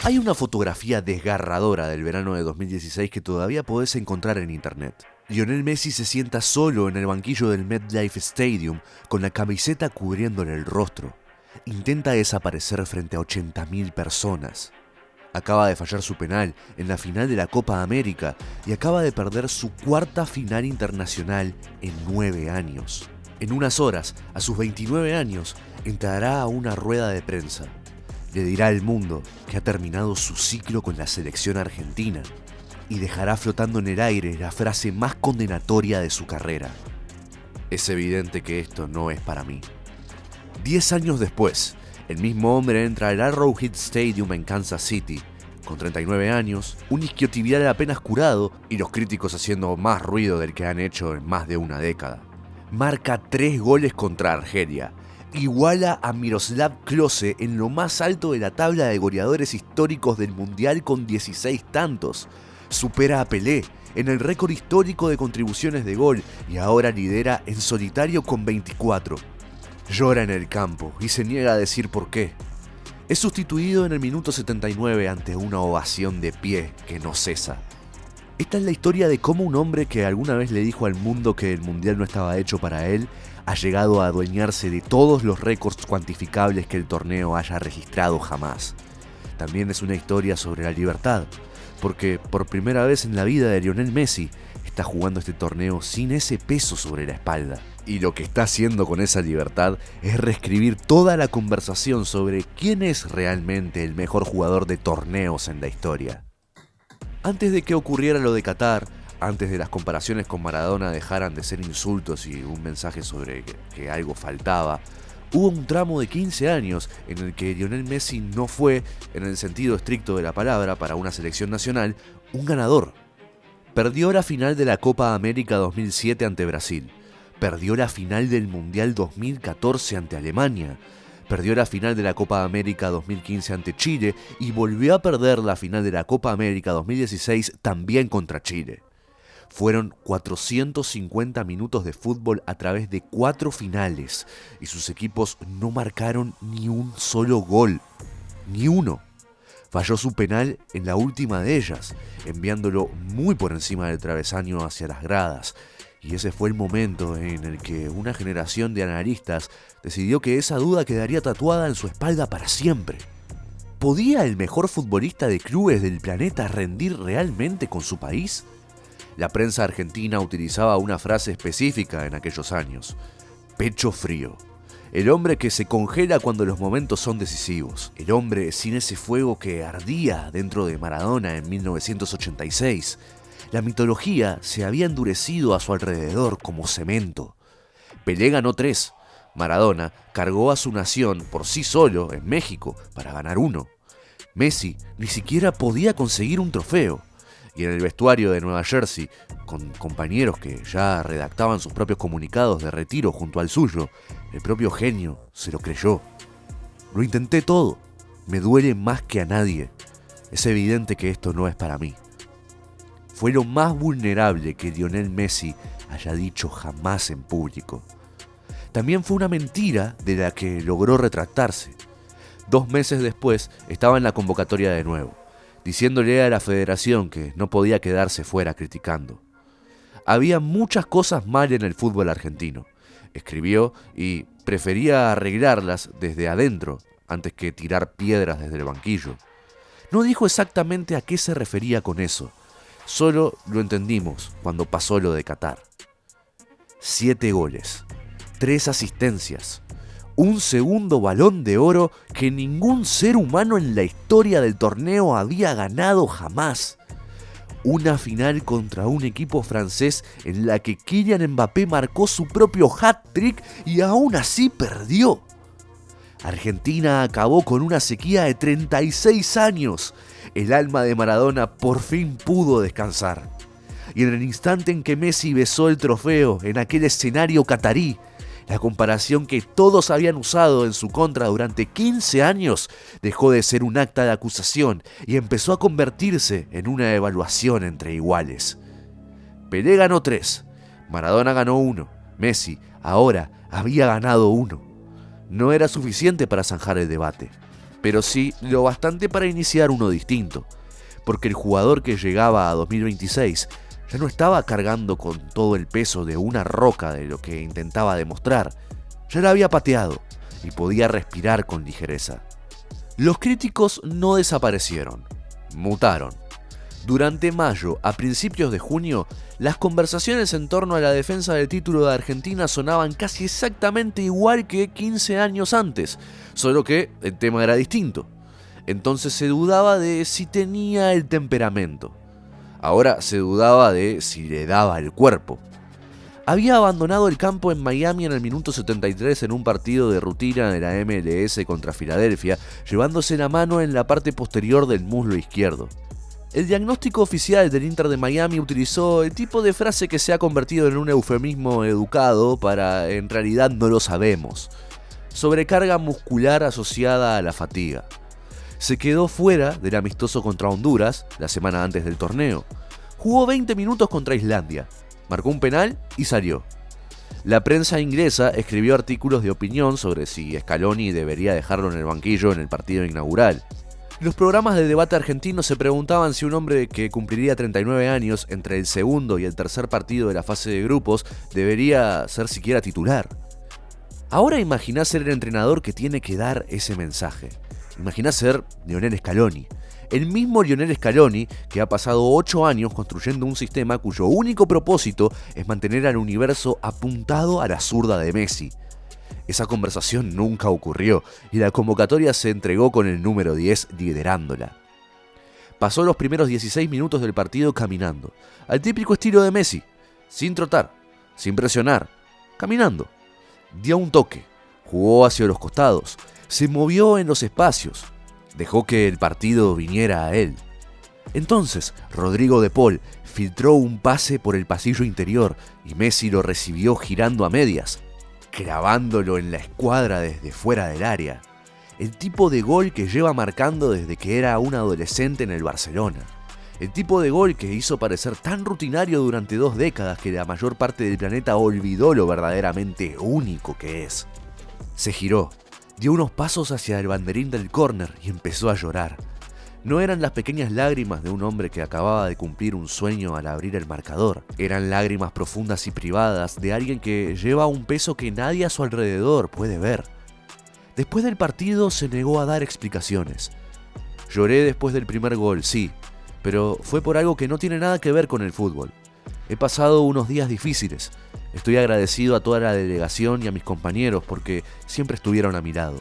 Hay una fotografía desgarradora del verano de 2016 que todavía podés encontrar en internet. Lionel Messi se sienta solo en el banquillo del MetLife Stadium con la camiseta cubriéndole el rostro. Intenta desaparecer frente a 80.000 personas. Acaba de fallar su penal en la final de la Copa América y acaba de perder su cuarta final internacional en 9 años. En unas horas, a sus 29 años, entrará a una rueda de prensa. Le dirá al mundo que ha terminado su ciclo con la selección argentina y dejará flotando en el aire la frase más condenatoria de su carrera. Es evidente que esto no es para mí. 10 años después, el mismo hombre entra al Arrowhead Stadium en Kansas City, con 39 años, un isquiotibial apenas curado y los críticos haciendo más ruido del que han hecho en más de una década. Marca 3 goles contra Argelia. Iguala a Miroslav Klose en lo más alto de la tabla de goleadores históricos del Mundial con 16 tantos. Supera a Pelé en el récord histórico de contribuciones de gol y ahora lidera en solitario con 24. Llora en el campo y se niega a decir por qué. Es sustituido en el minuto 79 ante una ovación de pie que no cesa. Esta es la historia de cómo un hombre que alguna vez le dijo al mundo que el Mundial no estaba hecho para él, ha llegado a adueñarse de todos los récords cuantificables que el torneo haya registrado jamás. También es una historia sobre la libertad, porque por primera vez en la vida de Lionel Messi está jugando este torneo sin ese peso sobre la espalda. Y lo que está haciendo con esa libertad es reescribir toda la conversación sobre quién es realmente el mejor jugador de torneos en la historia. Antes de que ocurriera lo de Qatar, antes de las comparaciones con Maradona dejaran de ser insultos y un mensaje sobre que algo faltaba, hubo un tramo de 15 años en el que Lionel Messi no fue, en el sentido estricto de la palabra, para una selección nacional, un ganador. Perdió la final de la Copa América 2007 ante Brasil, perdió la final del Mundial 2014 ante Alemania, perdió la final de la Copa América 2015 ante Chile y volvió a perder la final de la Copa América 2016 también contra Chile. Fueron 450 minutos de fútbol a través de 4 finales y sus equipos no marcaron ni un solo gol, ni uno. Falló su penal en la última de ellas, enviándolo muy por encima del travesaño hacia las gradas. Y ese fue el momento en el que una generación de analistas decidió que esa duda quedaría tatuada en su espalda para siempre. ¿Podía el mejor futbolista de clubes del planeta rendir realmente con su país? La prensa argentina utilizaba una frase específica en aquellos años: pecho frío. El hombre que se congela cuando los momentos son decisivos. El hombre sin ese fuego que ardía dentro de Maradona en 1986. La mitología se había endurecido a su alrededor como cemento. Pelé ganó 3. Maradona cargó a su nación por sí solo en México para ganar 1. Messi ni siquiera podía conseguir un trofeo. Y en el vestuario de Nueva Jersey, con compañeros que ya redactaban sus propios comunicados de retiro junto al suyo, el propio genio se lo creyó. Lo intenté todo. Me duele más que a nadie. Es evidente que esto no es para mí. Fue lo más vulnerable que Lionel Messi haya dicho jamás en público. También fue una mentira de la que logró retractarse. 2 meses después estaba en la convocatoria de nuevo, diciéndole a la federación que no podía quedarse fuera criticando. Había muchas cosas mal en el fútbol argentino, escribió, y prefería arreglarlas desde adentro antes que tirar piedras desde el banquillo. No dijo exactamente a qué se refería con eso, solo lo entendimos cuando pasó lo de Qatar. 7 goles, 3 asistencias, un segundo Balón de Oro que ningún ser humano en la historia del torneo había ganado jamás. Una final contra un equipo francés en la que Kylian Mbappé marcó su propio hat-trick y aún así perdió. Argentina acabó con una sequía de 36 años. El alma de Maradona por fin pudo descansar. Y en el instante en que Messi besó el trofeo en aquel escenario catarí, la comparación que todos habían usado en su contra durante 15 años dejó de ser un acta de acusación y empezó a convertirse en una evaluación entre iguales. Pelé ganó 3, Maradona ganó 1, Messi ahora había ganado 1. No era suficiente para zanjar el debate. pero sí lo bastante para iniciar uno distinto, porque el jugador que llegaba a 2026 ya no estaba cargando con todo el peso de una roca de lo que intentaba demostrar, ya la había pateado y podía respirar con ligereza. Los críticos no desaparecieron, mutaron. Durante mayo a principios de junio, las conversaciones en torno a la defensa del título de Argentina sonaban casi exactamente igual que 15 años antes, solo que el tema era distinto. Entonces se dudaba de si tenía el temperamento. Ahora se dudaba de si le daba el cuerpo. Había abandonado el campo en Miami en el minuto 73 en un partido de rutina de la MLS contra Filadelfia, llevándose la mano en la parte posterior del muslo izquierdo. El diagnóstico oficial del Inter de Miami utilizó el tipo de frase que se ha convertido en un eufemismo educado para "en realidad no lo sabemos". Sobrecarga muscular asociada a la fatiga. Se quedó fuera del amistoso contra Honduras la semana antes del torneo. Jugó 20 minutos contra Islandia, marcó un penal y salió. La prensa inglesa escribió artículos de opinión sobre si Scaloni debería dejarlo en el banquillo en el partido inaugural. Los programas de debate argentinos se preguntaban si un hombre que cumpliría 39 años entre el segundo y el tercer partido de la fase de grupos debería ser siquiera titular. Ahora imaginá ser el entrenador que tiene que dar ese mensaje. Imaginá ser Lionel Scaloni. El mismo Lionel Scaloni que ha pasado 8 años construyendo un sistema cuyo único propósito es mantener al universo apuntado a la zurda de Messi. Esa conversación nunca ocurrió y la convocatoria se entregó con el número 10 liderándola. Pasó los primeros 16 minutos del partido caminando, al típico estilo de Messi, sin trotar, sin presionar, caminando. Dio un toque, jugó hacia los costados, se movió en los espacios, dejó que el partido viniera a él. Entonces, Rodrigo de Paul filtró un pase por el pasillo interior y Messi lo recibió girando a medias, clavándolo en la escuadra desde fuera del área. El tipo de gol que lleva marcando desde que era un adolescente en el Barcelona. El tipo de gol que hizo parecer tan rutinario durante 2 décadas que la mayor parte del planeta olvidó lo verdaderamente único que es. Se giró, dio unos pasos hacia el banderín del córner y empezó a llorar. No eran las pequeñas lágrimas de un hombre que acababa de cumplir un sueño al abrir el marcador. Eran lágrimas profundas y privadas de alguien que lleva un peso que nadie a su alrededor puede ver. Después del partido se negó a dar explicaciones. Lloré después del primer gol, sí, pero fue por algo que no tiene nada que ver con el fútbol. He pasado unos días difíciles. Estoy agradecido a toda la delegación y a mis compañeros porque siempre estuvieron a mi lado.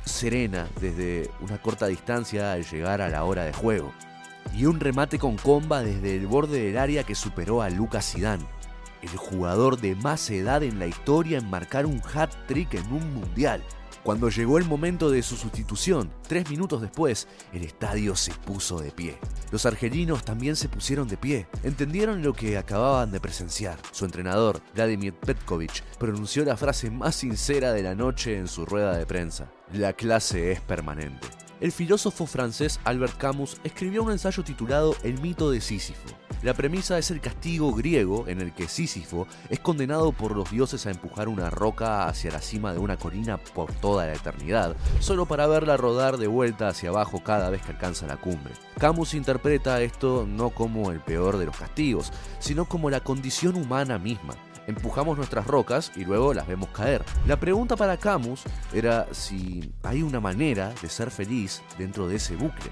Serena desde una corta distancia al llegar a la hora de juego, y un remate con comba desde el borde del área que superó a Lucas Zidane, el jugador de más edad en la historia en marcar un hat-trick en un mundial. Cuando llegó el momento de su sustitución, 3 minutos después, el estadio se puso de pie. Los argelinos también se pusieron de pie. Entendieron lo que acababan de presenciar. Su entrenador, Vladimir Petkovic, pronunció la frase más sincera de la noche en su rueda de prensa: "La clase es permanente". El filósofo francés Albert Camus escribió un ensayo titulado El mito de Sísifo. La premisa es el castigo griego en el que Sísifo es condenado por los dioses a empujar una roca hacia la cima de una colina por toda la eternidad, solo para verla rodar de vuelta hacia abajo cada vez que alcanza la cumbre. Camus interpreta esto no como el peor de los castigos, sino como la condición humana misma. Empujamos nuestras rocas y luego las vemos caer. La pregunta para Camus era si hay una manera de ser feliz dentro de ese bucle.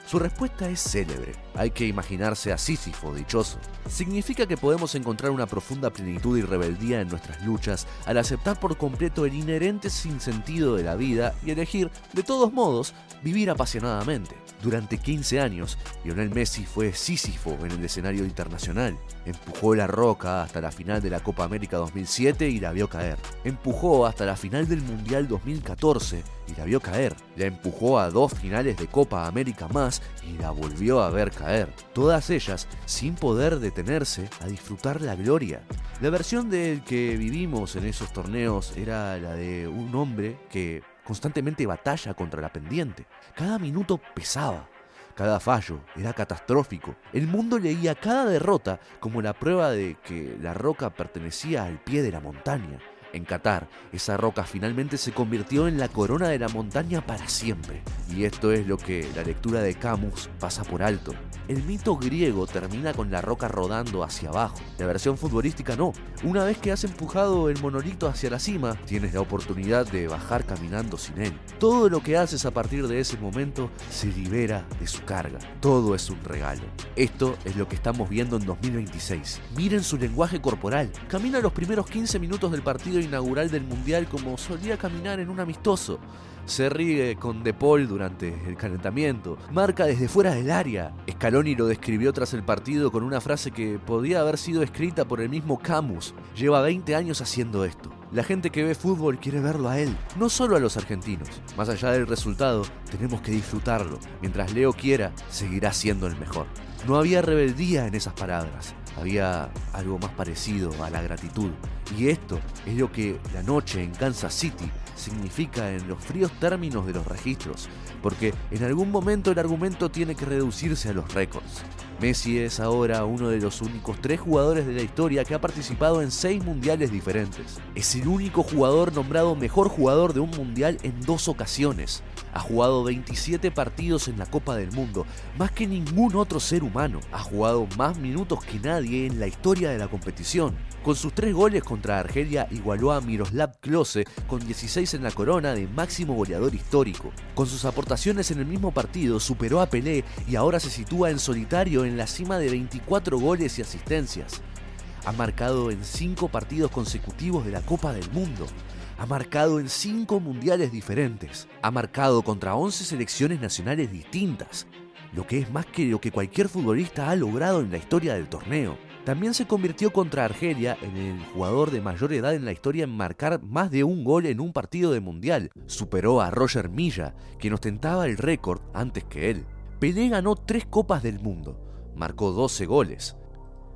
Su respuesta es célebre. Hay que imaginarse a Sísifo dichoso. Significa que podemos encontrar una profunda plenitud y rebeldía en nuestras luchas al aceptar por completo el inherente sinsentido de la vida y elegir, de todos modos, vivir apasionadamente. Durante 15 años, Lionel Messi fue Sísifo en el escenario internacional. Empujó la roca hasta la final de la Copa América 2007 y la vio caer. Empujó hasta la final del Mundial 2014 y la vio caer. La empujó a 2 finales de Copa América más y la volvió a ver caer. Todas ellas sin poder detenerse a disfrutar la gloria. La versión del que vivimos en esos torneos era la de un hombre que constantemente batalla contra la pendiente. Cada minuto pesaba. Cada fallo era catastrófico. El mundo leía cada derrota como la prueba de que la roca pertenecía al pie de la montaña. En Qatar, esa roca finalmente se convirtió en la corona de la montaña para siempre. Y esto es lo que la lectura de Camus pasa por alto. El mito griego termina con la roca rodando hacia abajo. La versión futbolística no. Una vez que has empujado el monolito hacia la cima, tienes la oportunidad de bajar caminando sin él. Todo lo que haces a partir de ese momento se libera de su carga. Todo es un regalo. Esto es lo que estamos viendo en 2026. Miren su lenguaje corporal. Camina los primeros 15 minutos del partido inaugural del Mundial como solía caminar en un amistoso. Se ríe con De Paul durante el calentamiento, marca desde fuera del área. Scaloni lo describió tras el partido con una frase que podía haber sido escrita por el mismo Camus. Lleva 20 años haciendo esto. La gente que ve fútbol quiere verlo a él, no solo a los argentinos. Más allá del resultado, tenemos que disfrutarlo. Mientras Leo quiera, seguirá siendo el mejor. No había rebeldía en esas palabras. Había algo más parecido a la gratitud. Y esto es lo que la noche en Kansas City significa en los fríos términos de los registros, porque en algún momento el argumento tiene que reducirse a los récords. Messi es ahora uno de los únicos 3 jugadores de la historia que ha participado en 6 mundiales diferentes. Es el único jugador nombrado mejor jugador de un mundial en 2 ocasiones. Ha jugado 27 partidos en la Copa del Mundo, más que ningún otro ser humano. Ha jugado más minutos que nadie en la historia de la competición. Con sus 3 goles contra Argelia igualó a Miroslav Klose con 16 en la corona de máximo goleador histórico. Con sus aportaciones en el mismo partido superó a Pelé y ahora se sitúa en solitario en la cima de 24 goles y asistencias. Ha marcado en 5 partidos consecutivos de la Copa del Mundo. Ha marcado en 5 mundiales diferentes. Ha marcado contra 11 selecciones nacionales distintas, lo que es más que lo que cualquier futbolista ha logrado en la historia del torneo. También se convirtió contra Argelia en el jugador de mayor edad en la historia en marcar más de un gol en un partido de mundial. Superó a Roger Milla, quien ostentaba el récord antes que él. Pelé ganó 3 Copas del Mundo, marcó 12 goles.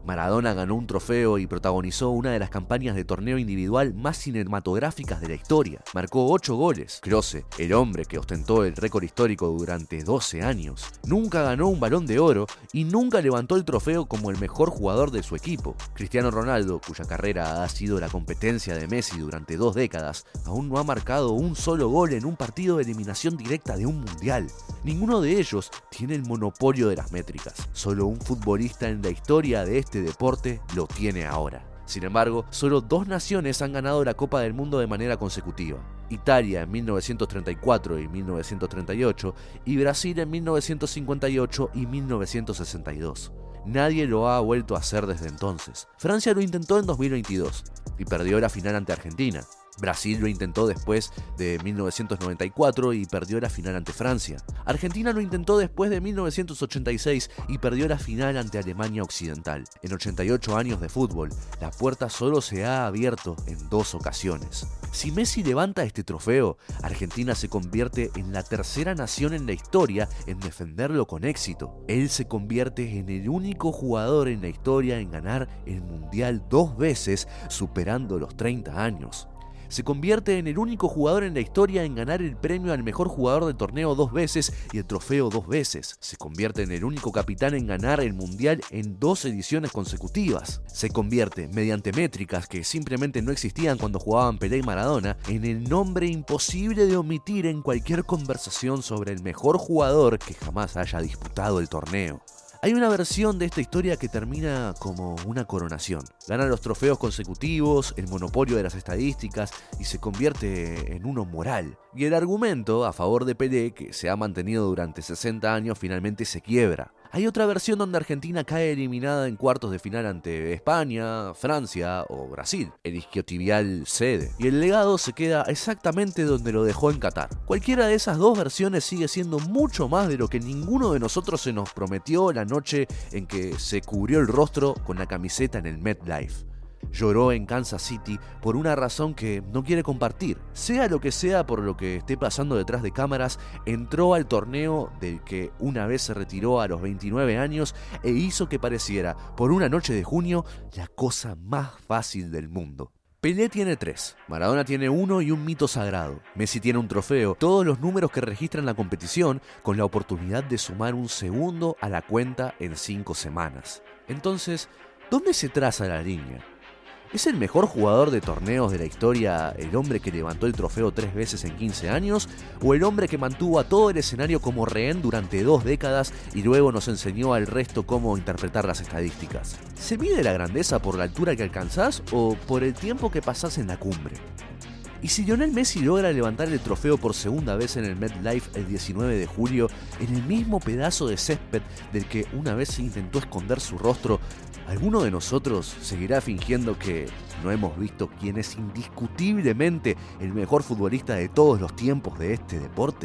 Maradona ganó un trofeo y protagonizó una de las campañas de torneo individual más cinematográficas de la historia. Marcó 8 goles. Klose, el hombre que ostentó el récord histórico durante 12 años, nunca ganó un Balón de Oro y nunca levantó el trofeo como el mejor jugador de su equipo. Cristiano Ronaldo, cuya carrera ha sido la competencia de Messi durante 2 décadas, aún no ha marcado un solo gol en un partido de eliminación directa de un mundial. Ninguno de ellos tiene el monopolio de las métricas. Solo un futbolista en la historia de este deporte lo tiene ahora. Sin embargo, solo 2 naciones han ganado la Copa del Mundo de manera consecutiva. Italia en 1934 y 1938 y Brasil en 1958 y 1962. Nadie lo ha vuelto a hacer desde entonces. Francia lo intentó en 2022 y perdió la final ante Argentina. Brasil lo intentó después de 1994 y perdió la final ante Francia. Argentina lo intentó después de 1986 y perdió la final ante Alemania Occidental. En 88 años de fútbol, la puerta solo se ha abierto en 2 ocasiones. Si Messi levanta este trofeo, Argentina se convierte en la 3ª nación en la historia en defenderlo con éxito. Él se convierte en el único jugador en la historia en ganar el Mundial 2 veces, superando los 30 años. Se convierte en el único jugador en la historia en ganar el premio al mejor jugador del torneo 2 veces y el trofeo 2 veces. Se convierte en el único capitán en ganar el mundial en 2 ediciones consecutivas. Se convierte, mediante métricas que simplemente no existían cuando jugaban Pelé y Maradona, en el nombre imposible de omitir en cualquier conversación sobre el mejor jugador que jamás haya disputado el torneo. Hay una versión de esta historia que termina como una coronación. Gana los trofeos consecutivos, el monopolio de las estadísticas y se convierte en uno moral. Y el argumento a favor de Pelé, que se ha mantenido durante 60 años, finalmente se quiebra. Hay otra versión donde Argentina cae eliminada en cuartos de final ante España, Francia o Brasil. El isquiotibial cede y el legado se queda exactamente donde lo dejó en Qatar. Cualquiera de esas 2 versiones sigue siendo mucho más de lo que ninguno de nosotros se nos prometió la noche en que se cubrió el rostro con la camiseta en el MetLife. Lloró en Kansas City por una razón que no quiere compartir. Sea lo que sea por lo que esté pasando detrás de cámaras, entró al torneo del que una vez se retiró a los 29 años e hizo que pareciera, por una noche de junio, la cosa más fácil del mundo. Pelé tiene 3, Maradona tiene 1 y un mito sagrado. Messi tiene un trofeo, todos los números que registran la competición, con la oportunidad de sumar un segundo a la cuenta en 5 semanas. Entonces, ¿dónde se traza la línea? ¿Es el mejor jugador de torneos de la historia el hombre que levantó el trofeo 3 veces en 15 años? ¿O el hombre que mantuvo a todo el escenario como rehén durante 2 décadas y luego nos enseñó al resto cómo interpretar las estadísticas? ¿Se mide la grandeza por la altura que alcanzás o por el tiempo que pasás en la cumbre? Y si Lionel Messi logra levantar el trofeo por segunda vez en el MetLife el 19 de julio, en el mismo pedazo de césped del que una vez se intentó esconder su rostro, ¿alguno de nosotros seguirá fingiendo que no hemos visto quién es indiscutiblemente el mejor futbolista de todos los tiempos de este deporte?